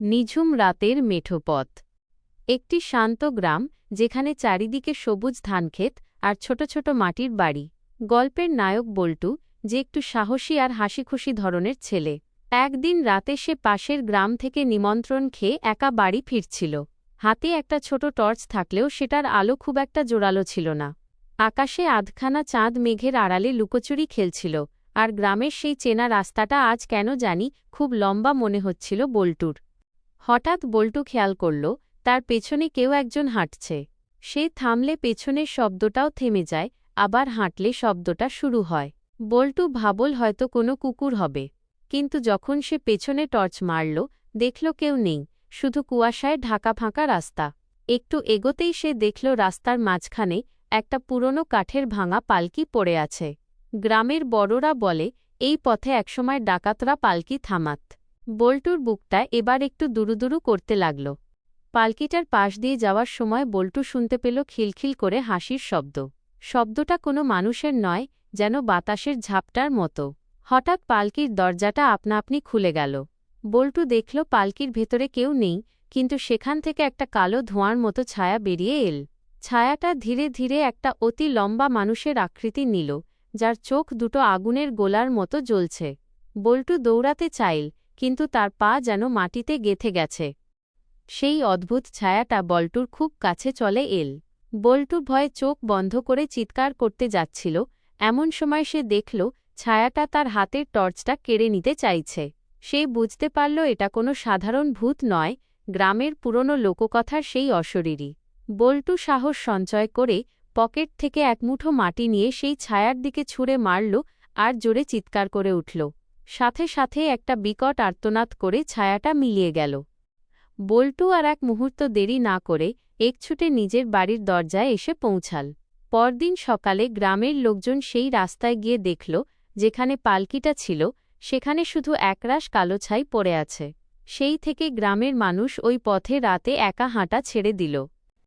নিঝুম রাতের মেঠো পথ। একটি শান্ত গ্রাম, যেখানে চারিদিকে সবুজ ধানক্ষেত আর ছোট ছোট মাটির বাড়ি। গল্পের নায়ক বল্টু, যে একটু সাহসী আর হাসিখুশি ধরনের ছেলে। একদিন রাতে সে পাশের গ্রাম থেকে নিমন্ত্রণ খেয়ে একা বাড়ি ফিরছিল। হাতে একটা ছোট টর্চ থাকলেও সেটার আলো খুব একটা জোরালো ছিল না। আকাশে আধখানা চাঁদ মেঘের আড়ালে লুকোচুরি খেলছিল, আর গ্রামের সেই চেনা রাস্তাটা আজ কেন জানি খুব লম্বা মনে হচ্ছিল বল্টুর। হঠাৎ বল্টু খেয়াল করল, তার পেছনে কেউ একজন হাঁটছে। সে থামলে পেছনের শব্দটাও থেমে যায়, আবার হাঁটলে শব্দটা শুরু হয়। বল্টু ভাবল হয়তো কোনো কুকুর হবে, কিন্তু যখন সে পেছনে টর্চ মারল, দেখল কেউ নেই, শুধু কুয়াশায় ঢাকা ফাঁকা রাস্তা। একটু এগোতেই সে দেখল রাস্তার মাঝখানে একটা পুরনো কাঠের ভাঙা পালকি পড়ে আছে। গ্রামের বড়রা বলে এই পথে একসময় ডাকাতরা পালকি থামাত। বল্টুর বুকটা এবার একটু দুরুদুরু করতে লাগল। পালকিটার পাশ দিয়ে যাওয়ার সময় বল্টু শুনতে পেল খিলখিল করে হাসির শব্দ। শব্দটা কোনো মানুষের নয়, যেন বাতাসের ঝাপটার মতো। হঠাৎ পালকির দরজাটা আপনা আপনি খুলে গেল। বল্টু দেখল পালকির ভেতরে কেউ নেই, কিন্তু সেখান থেকে একটা কালো ধোঁয়ার মতো ছায়া বেরিয়ে এল। ছায়াটা ধীরে ধীরে একটা অতি লম্বা মানুষের আকৃতি নিল, যার চোখ দুটো আগুনের গোলার মতো জ্বলছে। বল্টু দৌড়াতে চাইল, কিন্তু তার পা যেন মাটিতে গেঁথে গেছে। সেই অদ্ভুত ছায়াটা বল্টুর খুব কাছে চলে এল। বল্টু ভয়ে চোখ বন্ধ করে চিৎকার করতে যাচ্ছিল, এমন সময় সে দেখল ছায়াটা তার হাতের টর্চটা কেড়ে নিতে চাইছে। সে বুঝতে পারল এটা কোনো সাধারণ ভূত নয়, গ্রামের পুরনো লোককথার সেই অশরীরী। বল্টু সাহস সঞ্চয় করে পকেট থেকে এক মুঠো মাটি নিয়ে সেই ছায়ার দিকে ছুঁড়ে মারল আর জোরে চিৎকার করে উঠল। সাথে সাথে একটা বিকট আর্তনাদ করে ছায়াটা মিলিয়ে গেল। বল্টু আর এক মুহূর্ত দেরি না করে একছুটে নিজের বাড়ির দরজায় এসে পৌঁছাল। পরদিন সকালে গ্রামের লোকজন সেই রাস্তায় গিয়ে দেখল, যেখানে পালকিটা ছিল সেখানে শুধু একরাশ কালো ছাই পড়ে আছে। সেই থেকে গ্রামের মানুষ ওই পথে রাতে একা হাঁটা ছেড়ে দিল।